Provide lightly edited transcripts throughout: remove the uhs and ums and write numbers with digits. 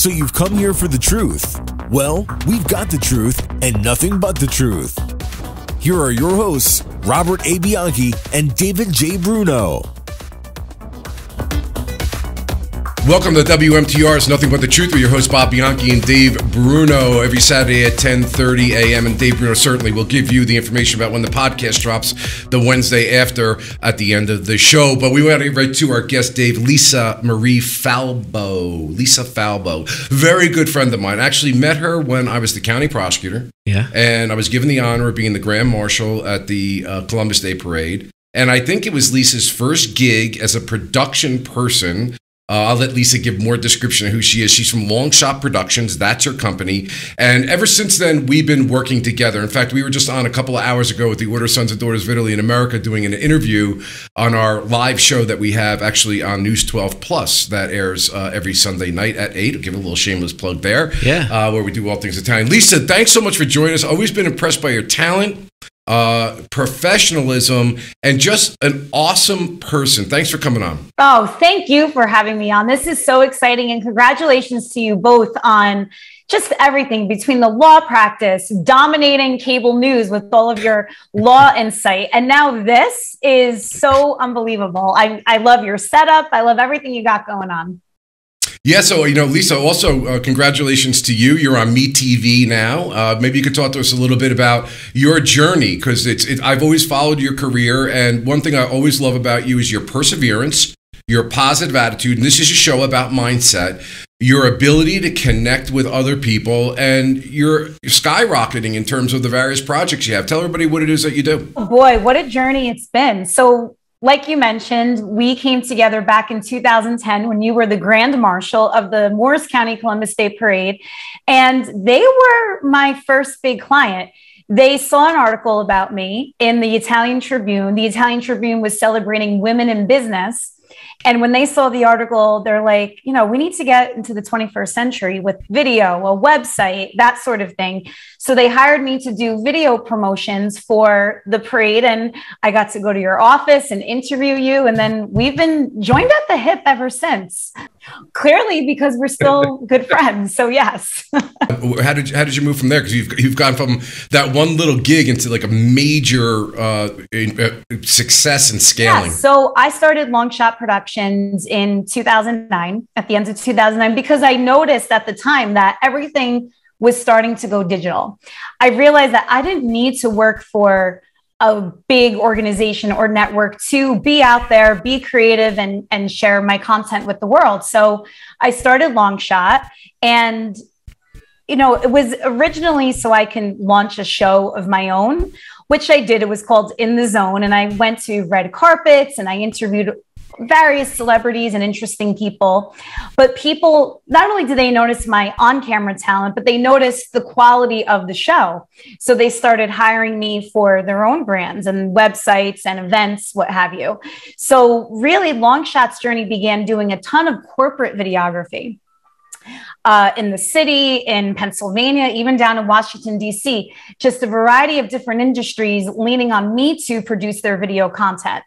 So you've come here for the truth. Well, we've got the truth and nothing but the truth. Here are your hosts, Robert A. Bianchi and David J. Bruno. Welcome to WMTR's Nothing But the Truth with your hosts Bob Bianchi and Dave Bruno every Saturday at 10:30 a.m. And Dave Bruno certainly will give you the information about when the podcast drops the Wednesday after at the end of the show. But we want to get right to our guest, Dave, Marie Falbo. Lisa Falbo, very good friend of mine. I actually met her when I was the county prosecutor. Yeah. And I was given the honor of being the Grand Marshal at the Columbus Day Parade. And I think it was Lisa's first gig as a production person. I'll let Lisa give more description of who she is. She's from Longshot Productions. That's her company. And ever since then, we've been working together. In fact, we were just on a couple of hours ago with the Order Sons and Daughters of Italy in America doing an interview on our live show that we have actually on News 12 Plus that airs every Sunday night at 8. I'll give a little shameless plug there. Yeah. Where we do all things Italian. Lisa, thanks so much for joining us. Always been impressed by your talent, professionalism, and just an awesome person. Thanks for coming on. Oh, thank you for having me on. This is so exciting, and congratulations to you both on just everything between the law practice, dominating cable news with all of your law insight. And now this is so unbelievable. I love your setup. I love everything you got going on. Yeah, so, Lisa, also congratulations to you. You're on MeTV now. Maybe you could talk to us a little bit about your journey, because I've always followed your career, and one thing I always love about you is your perseverance, your positive attitude, and this is a show about mindset, your ability to connect with other people, and you're skyrocketing in terms of the various projects you have. Tell everybody what it is that you do. Oh boy, what a journey it's been. So, like you mentioned, we came together back in 2010 when you were the Grand Marshal of the Morris County Columbus Day Parade, and they were my first big client. They saw an article about me in the Italian Tribune. The Italian Tribune was celebrating women in business. And when they saw the article, they're like, we need to get into the 21st century with video, a website, that sort of thing. So they hired me to do video promotions for the parade. And I got to go to your office and interview you. And then we've been joined at the hip ever since. Clearly, because we're still good friends. So yes. How did you move from there? Because you've gone from that one little gig into like a major success and scaling. Yeah, so I started Longshot Productions in 2009, at the end of 2009, because I noticed at the time that everything was starting to go digital. I realized that I didn't need to work for a big organization or network to be out there, be creative, and share my content with the world. So I started Longshot, and it was originally so I can launch a show of my own, which I did. It was called In the Zone, and I went to red carpets and I interviewed various celebrities and interesting people. But people, not only did they notice my on-camera talent, but they noticed the quality of the show. So they started hiring me for their own brands and websites and events, what have you. So really, Longshot's journey began doing a ton of corporate videography. In the city, in Pennsylvania, even down in Washington, D.C., just a variety of different industries leaning on me to produce their video content,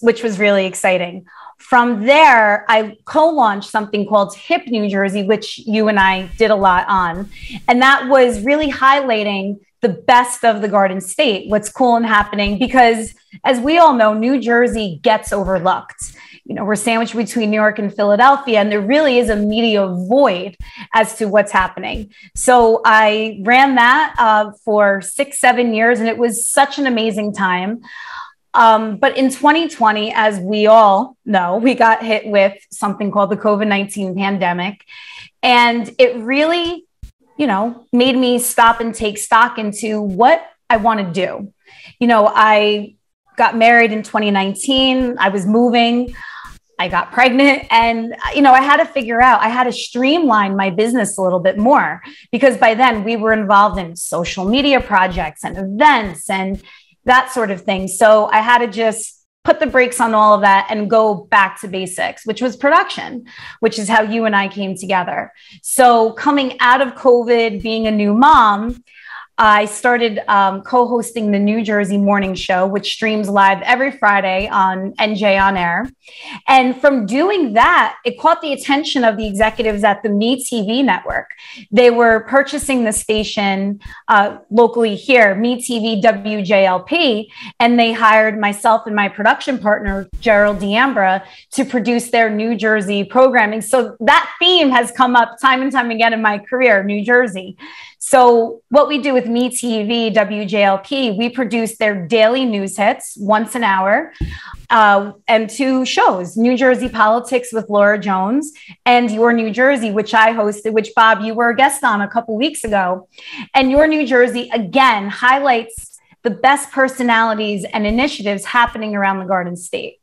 which was really exciting. From there, I co-launched something called Hip New Jersey, which you and I did a lot on. And that was really highlighting the best of the Garden State, what's cool and happening, because as we all know, New Jersey gets overlooked. We're sandwiched between New York and Philadelphia, and there really is a media void as to what's happening. So I ran that for 6-7 years, and it was such an amazing time. But in 2020, as we all know, we got hit with something called the COVID-19 pandemic. And it really, made me stop and take stock into what I want to do. I got married in 2019. I was moving. I got pregnant, and, I had to figure out, I had to streamline my business a little bit more, because by then we were involved in social media projects and events and that sort of thing. So I had to just put the brakes on all of that and go back to basics, which was production, which is how you and I came together. So coming out of COVID, being a new mom, I started co-hosting the New Jersey Morning Show, which streams live every Friday on NJ On Air. And from doing that, it caught the attention of the executives at the Me TV network. They were purchasing the station locally here, Me TV WJLP, and they hired myself and my production partner, Gerald D'Ambra, to produce their New Jersey programming. So that theme has come up time and time again in my career, New Jersey. So what we do with Me TV, WJLP, we produce their daily news hits once an hour and 2 shows, New Jersey Politics with Laura Jones and Your New Jersey, which I hosted, which Bob, you were a guest on a couple weeks ago. And Your New Jersey, again, highlights the best personalities and initiatives happening around the Garden State.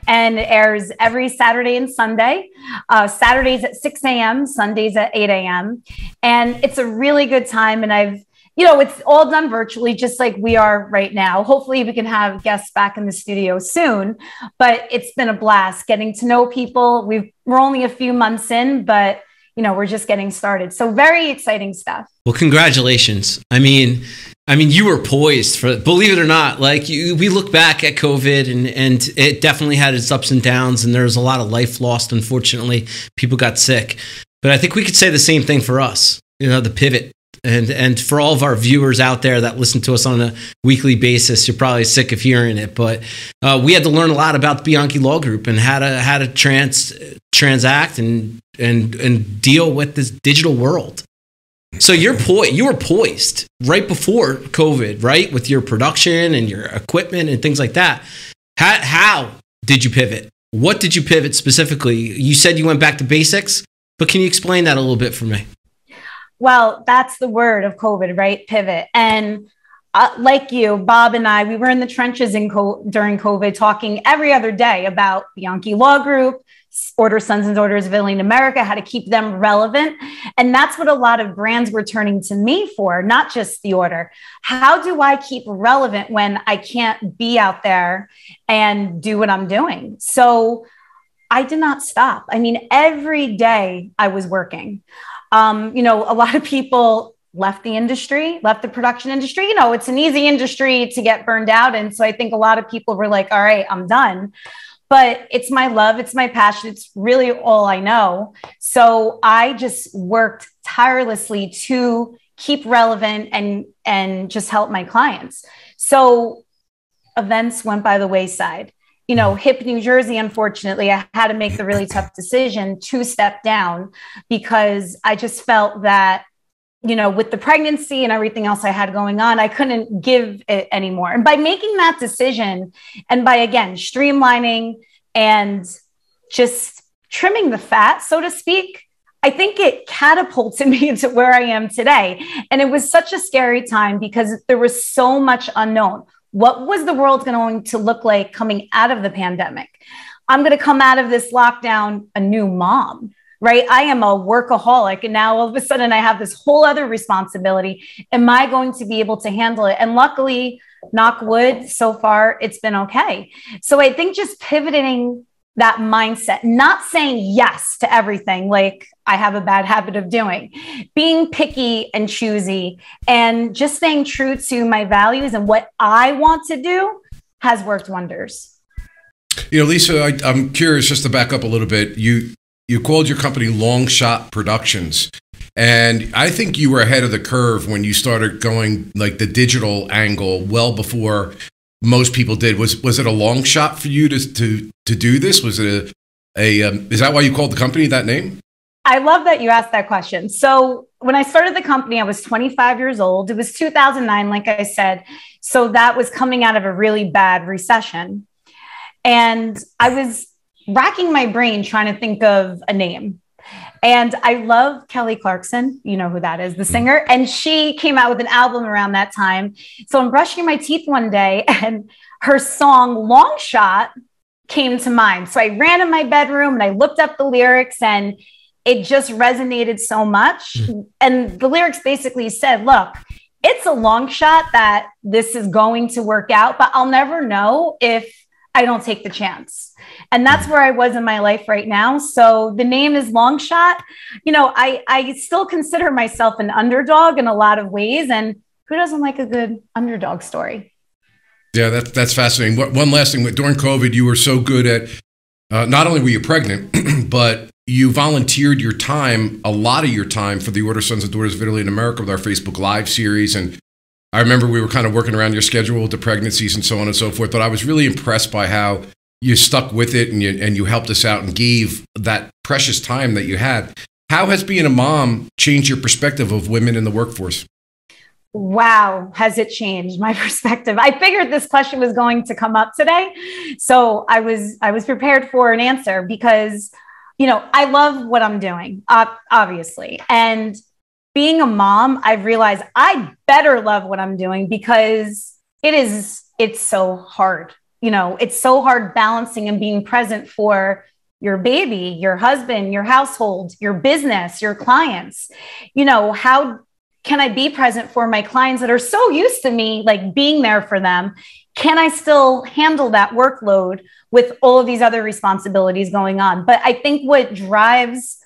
And it airs every Saturday and Sunday, Saturdays at 6 a.m., Sundays at 8 a.m. And it's a really good time. And it's all done virtually, just like we are right now. Hopefully we can have guests back in the studio soon, but it's been a blast getting to know people. We're only a few months in, but we're just getting started. So very exciting stuff. Well, congratulations. I mean, you were poised for, believe it or not, we look back at COVID and it definitely had its ups and downs, and there was a lot of life lost. Unfortunately, people got sick, but I think we could say the same thing for us, the pivot. And for all of our viewers out there that listen to us on a weekly basis, you're probably sick of hearing it, but we had to learn a lot about the Bianchi Law Group and how to transact and deal with this digital world. So you were poised right before COVID, right? With your production and your equipment and things like that. How did you pivot? What did you pivot specifically? You said you went back to basics, but can you explain that a little bit for me? Well, that's the word of COVID, right? Pivot. And like you, Bob and I, we were in the trenches during COVID, talking every other day about Bianchi Law Group, Order Sons and Daughters of Italy in America, how to keep them relevant. And that's what a lot of brands were turning to me for, not just the order. How do I keep relevant when I can't be out there and do what I'm doing? So I did not stop. I mean, every day I was working. A lot of people left the production industry. It's an easy industry to get burned out. And so I think a lot of people were like, all right, I'm done. But it's my love. It's my passion. It's really all I know. So I just worked tirelessly to keep relevant and just help my clients. So events went by the wayside. HIP New Jersey, unfortunately, I had to make the really tough decision to step down because I just felt that, with the pregnancy and everything else I had going on, I couldn't give it anymore. And by making that decision and by, again, streamlining and just trimming the fat, so to speak, I think it catapulted me to where I am today. And it was such a scary time because there was so much unknown. What was the world going to look like coming out of the pandemic? I'm going to come out of this lockdown a new mom, right? I am a workaholic. And now all of a sudden I have this whole other responsibility. Am I going to be able to handle it? And luckily, knock wood, so far, it's been okay. So I think just pivoting that mindset, not saying yes to everything like I have a bad habit of doing, being picky and choosy, and just staying true to my values and what I want to do has worked wonders. Lisa, I'm curious, just to back up a little bit, you called your company Longshot Productions, and I think you were ahead of the curve when you started going like the digital angle well before most people did. Was it a long shot for you to do this? Was it is that why you called the company that name? I love that you asked that question. So when I started the company, I was 25 years old. It was 2009, like I said. So that was coming out of a really bad recession. And I was racking my brain trying to think of a name. And I love Kelly Clarkson. You know who that is, the singer. And she came out with an album around that time. So I'm brushing my teeth one day and her song Longshot came to mind. So I ran in my bedroom and I looked up the lyrics and it just resonated so much. And the lyrics basically said, look, it's a long shot that this is going to work out, but I'll never know if I don't take the chance. And that's where I was in my life right now. So the name is Longshot. I still consider myself an underdog in a lot of ways. And Who doesn't like a good underdog story? Yeah, that's fascinating. One last thing, during COVID, you were so good at, not only were you pregnant, but you volunteered your time, a lot of your time, for the Order Sons and Daughters of Italy in America with our Facebook Live series. And I remember we were kind of working around your schedule with the pregnancies and so on and so forth, but I was really impressed by how you stuck with it and you helped us out and gave that precious time that you had. How has being a mom changed your perspective of women in the workforce? Wow, has it changed my perspective? I figured this question was going to come up today. So I was prepared for an answer because, I love what I'm doing, obviously. And being a mom, I've realized I better love what I'm doing because it's so hard. It's so hard balancing and being present for your baby, your husband, your household, your business, your clients. How can I be present for my clients that are so used to me, like being there for them? Can I still handle that workload with all of these other responsibilities going on? But I think what drives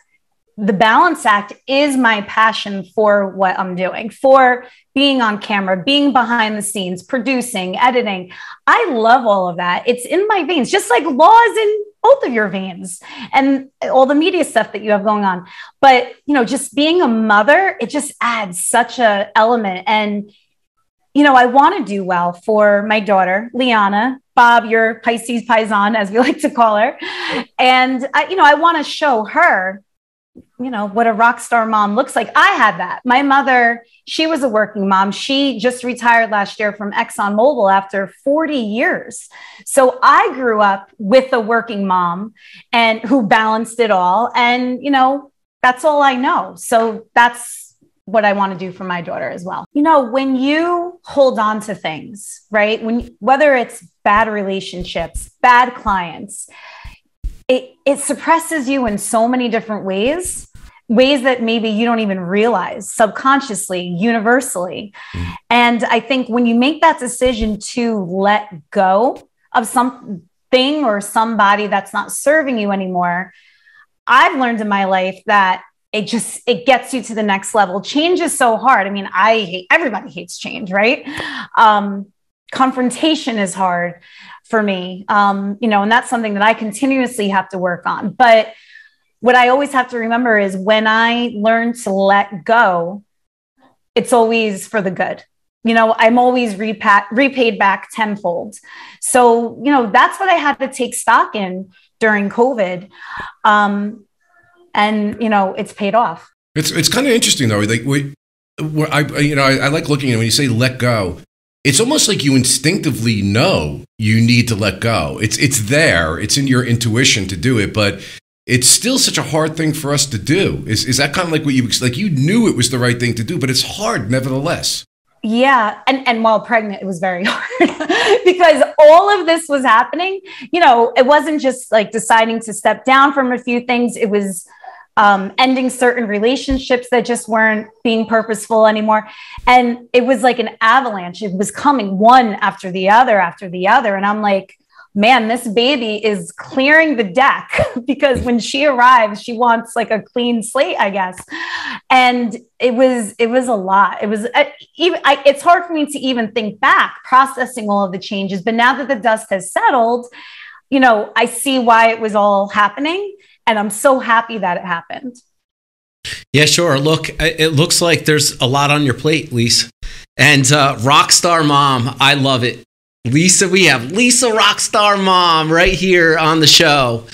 the balance act is my passion for what I'm doing, for being on camera, being behind the scenes, producing, editing. I love all of that. It's in my veins, just like law is in both of your veins and all the media stuff that you have going on. But, just being a mother, it just adds such a element. And, I want to do well for my daughter, Liana, Bob, your Pisces Paisan, as we like to call her. And, I want to show her what a rock star mom looks like. I had that. My mother, she was a working mom. She just retired last year from ExxonMobil after 40 years. So I grew up with a working mom and who balanced it all. And, that's all I know. So that's what I want to do for my daughter as well. When you hold on to things, right? Whether it's bad relationships, bad clients, it suppresses you in so many different ways that maybe you don't even realize, subconsciously, universally. And I think when you make that decision to let go of something or somebody that's not serving you anymore, I've learned in my life that it gets you to the next level. Change is so hard. I mean, everybody hates change, right? Confrontation is hard for me, and that's something that I continuously have to work on. But what I always have to remember is when I learn to let go, it's always for the good. I'm always repaid back tenfold. So, that's what I had to take stock in during COVID. And, it's paid off. It's kind of interesting though. Like I like looking at it when you say let go. It's almost like you instinctively know you need to let go. It's there. It's in your intuition to do it, but it's still such a hard thing for us to do. Is that kind of like what you knew it was the right thing to do, but it's hard nevertheless. Yeah. And while pregnant, it was very hard because all of this was happening. It wasn't just like deciding to step down from a few things. It was ending certain relationships that just weren't being purposeful anymore. And it was like an avalanche. It was coming one after the other after the other. And I'm like, man, this baby is clearing the deck because when she arrives, she wants like a clean slate, I guess. And it was a lot. It was it's hard for me to even think back, processing all of the changes. But now that the dust has settled, I see why it was all happening. And I'm so happy that it happened. Yeah, sure. Look, it looks like there's a lot on your plate, Lisa. And Rockstar Mom, I love it. Lisa, we have Lisa Rockstar Mom right here on the show.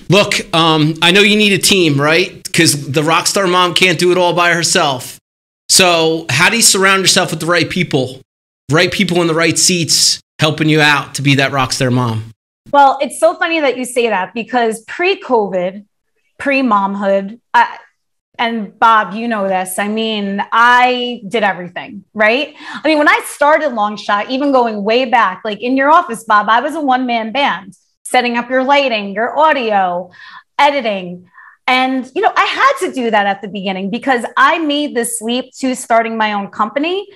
Look, I know you need a team, right? Because the Rockstar Mom can't do it all by herself. So how do you surround yourself with the right people? Right people in the right seats helping you out to be that Rockstar Mom? Well, it's so funny that you say that because pre-COVID, pre-momhood, and Bob, you know this. I mean, I did everything, right? I mean, when I started Longshot, even going way back, like in your office, Bob, I was a one-man band, setting up your lighting, your audio, editing. And, I had to do that at the beginning because I made this leap to starting my own company.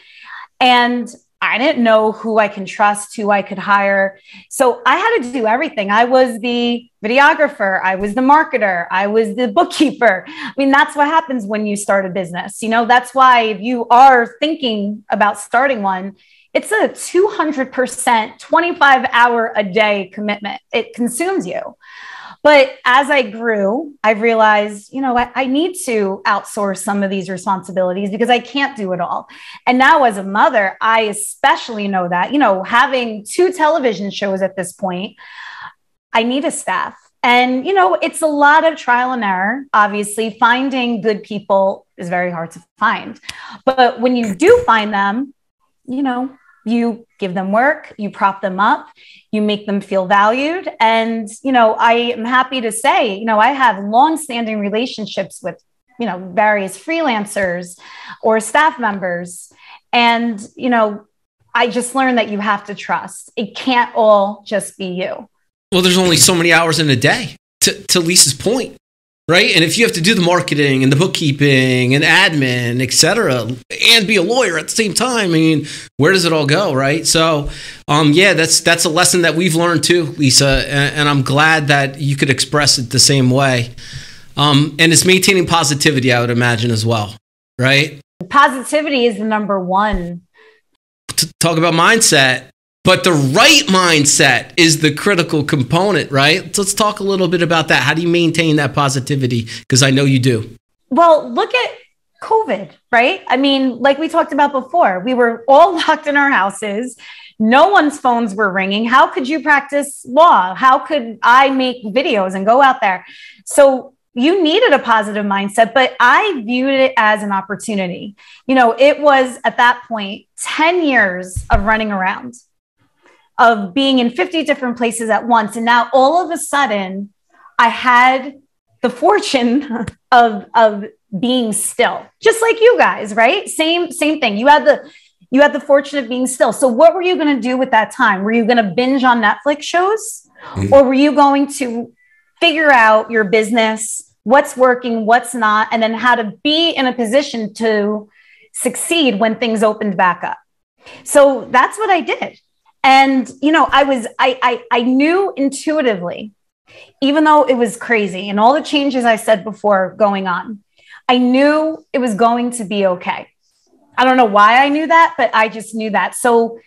And I didn't know who I can trust, who I could hire. So I had to do everything. I was the videographer. I was the marketer. I was the bookkeeper. I mean, that's what happens when you start a business. That's why if you are thinking about starting one, it's a 200%, 25-hour a day commitment. It consumes you. But as I grew, I realized, I need to outsource some of these responsibilities because I can't do it all. And now as a mother, I especially know that, having 2 television shows at this point, I need a staff. And, it's a lot of trial and error. Obviously, finding good people is very hard to find. But when you do find them, you give them work, you prop them up, you make them feel valued. And, I am happy to say, I have longstanding relationships with, various freelancers or staff members. And, I just learned that you have to trust. It can't all just be you. Well, there's only so many hours in a day, to Lisa's point. Right. And if you have to do the marketing and the bookkeeping and admin, et cetera, and be a lawyer at the same time, where does it all go? Right. So, that's a lesson that we've learned too, Lisa. And I'm glad that you could express it the same way. And it's maintaining positivity, I would imagine, as well. Right. Positivity is the number one. To talk about mindset. But the right mindset is the critical component, right? So let's talk a little bit about that. How do you maintain that positivity? Because I know you do. Well, look at COVID, right? Like we talked about before, we were all locked in our houses. No one's phones were ringing. How could you practice law? How could I make videos and go out there? So you needed a positive mindset, but I viewed it as an opportunity. It was at that point, 10 years of running around, of being in 50 different places at once. And now all of a sudden I had the fortune of being still, just like you guys, right? Same thing. You had the fortune of being still. So what were you going to do with that time? Were you going to binge on Netflix shows? Or were you going to figure out your business, what's working, what's not, and then how to be in a position to succeed when things opened back up? So that's what I did. And, I knew intuitively, even though it was crazy and all the changes I said before going on, I knew it was going to be okay. I don't know why I knew that, but I just knew that. So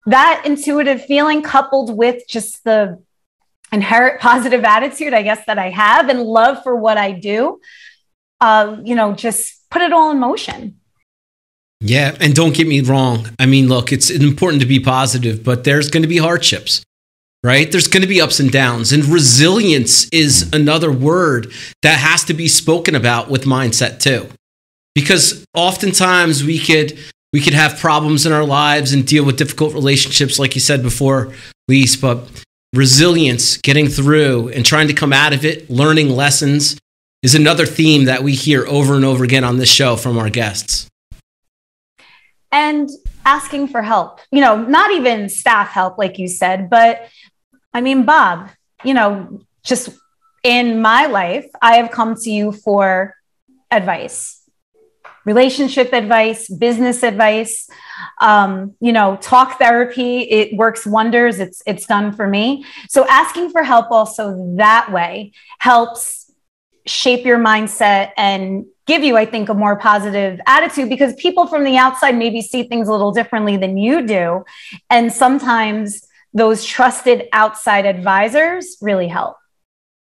that intuitive feeling coupled with just the inherent positive attitude, I guess, that I have and love for what I do, just put it all in motion. Yeah. And don't get me wrong. Look, it's important to be positive, but there's going to be hardships, right? There's going to be ups and downs, and resilience is another word that has to be spoken about with mindset too, because oftentimes we could have problems in our lives and deal with difficult relationships, like you said before, Lise, but resilience, getting through and trying to come out of it, learning lessons is another theme that we hear over and over again on this show from our guests. And asking for help, not even staff help, like you said, but Bob, just in my life, I have come to you for advice, relationship advice, business advice, talk therapy. It works wonders. It's done for me. So asking for help also that way helps shape your mindset and give you, I think, a more positive attitude, because people from the outside maybe see things a little differently than you do. And sometimes those trusted outside advisors really help.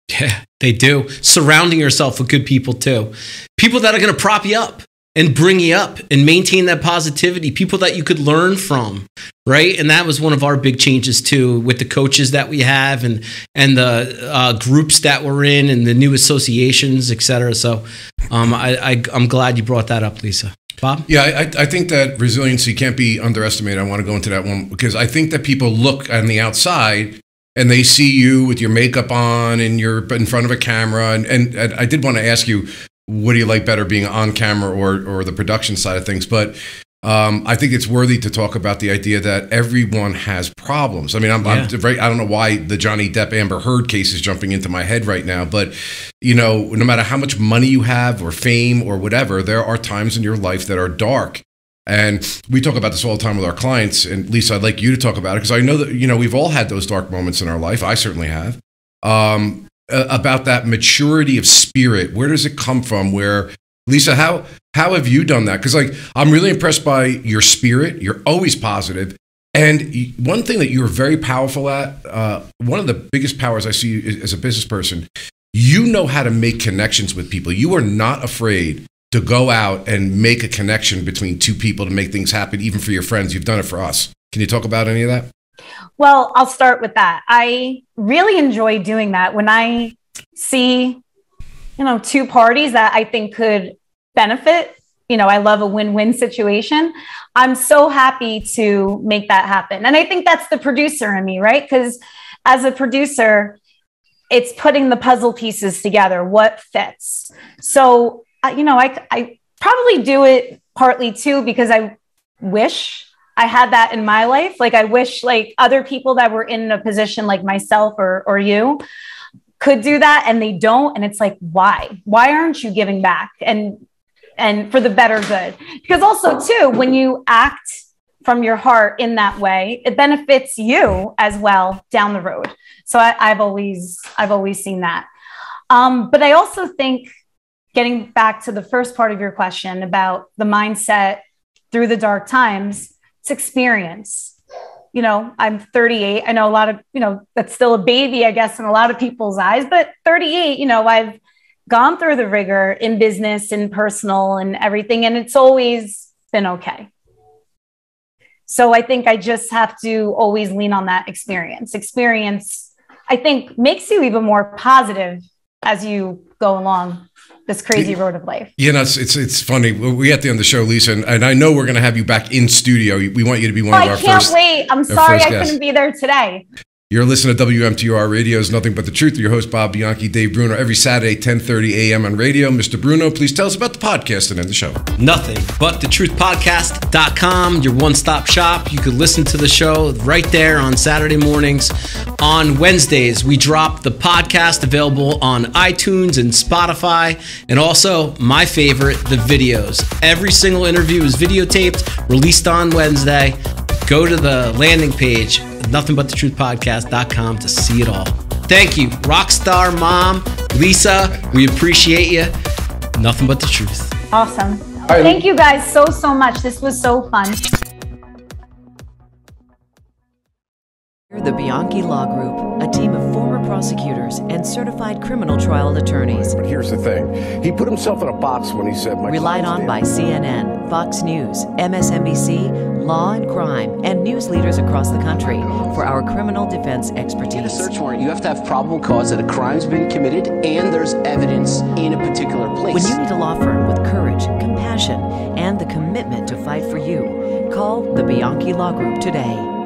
Yeah, they do. Surrounding yourself with good people too. People that are going to prop you up and bring you up and maintain that positivity. People that you could learn from, right? And that was one of our big changes too, with the coaches that we have and the groups that we're in and the new associations, et cetera. So I'm glad you brought that up, Lisa. Bob? Yeah, I think that resiliency can't be underestimated. I want to go into that one because I think that people look on the outside and they see you with your makeup on and you're in front of a camera. And I did want to ask you, what do you like better, being on camera or the production side of things? But I think it's worthy to talk about the idea that everyone has problems. I don't know why the Johnny Depp Amber Heard case is jumping into my head right now, but no matter how much money you have or fame or whatever, there are times in your life that are dark. And we talk about this all the time with our clients. And Lisa, I'd like you to talk about it because I know that, we've all had those dark moments in our life. I certainly have. About that maturity of spirit. Where does it come from? Where, Lisa, how have you done that? Because I'm really impressed by your spirit. You're always positive. And one thing that you're very powerful at, one of the biggest powers I see as a business person, you know how to make connections with people. You are not afraid to go out and make a connection between two people to make things happen, even for your friends. You've done it for us. Can you talk about any of that? Well, I'll start with that. I really enjoy doing that when I see, two parties that I think could benefit. I love a win-win situation. I'm so happy to make that happen. And I think that's the producer in me, right? Because as a producer, it's putting the puzzle pieces together, what fits. So, I probably do it partly too, because I wish I had that in my life. I wish other people that were in a position like myself or you could do that, and they don't. And it's why aren't you giving back? And for the better good, because also too, when you act from your heart in that way, it benefits you as well down the road. So I've always seen that. But I also think, getting back to the first part of your question about the mindset through the dark times, it's experience. I'm 38. I know a lot of, that's still a baby, I guess, in a lot of people's eyes, but 38, I've gone through the rigor in business and personal and everything, and it's always been okay. So I think I just have to always lean on that experience. Experience, I think, makes you even more positive as you go along this crazy road of life. It's funny. We at the end of the show, Lisa, and I know we're going to have you back in studio. We want you to be one of our first. I can't wait. I'm sorry I couldn't be there today. You're listening to WMTR Radio's Nothing But the Truth. Your host, Bob Bianchi, Dave Bruno, every Saturday, 10:30 a.m. on radio. Mr. Bruno, please tell us about the podcast and end the show. Nothing but the truth podcast.com, your one-stop shop. You could listen to the show right there on Saturday mornings. On Wednesdays, we drop the podcast available on iTunes and Spotify. And also, my favorite, the videos. Every single interview is videotaped, released on Wednesday. Go to the landing page, nothingbuttetruthpodcast.com, to see it all. Thank you, Rockstar Mom, Lisa. We appreciate you. Nothing but the truth. Awesome. Thank you guys so much. This was so fun. The Bianchi Law Group, a team of former prosecutors and certified criminal trial attorneys. But here's the thing. He put himself in a box when he said... Relied on by CNN, Fox News, MSNBC, Law and Crime, and news leaders across the country for our criminal defense expertise. In a search warrant, you have to have probable cause that a crime's been committed and there's evidence in a particular place. When you need a law firm with courage, compassion, and the commitment to fight for you, call the Bianchi Law Group today.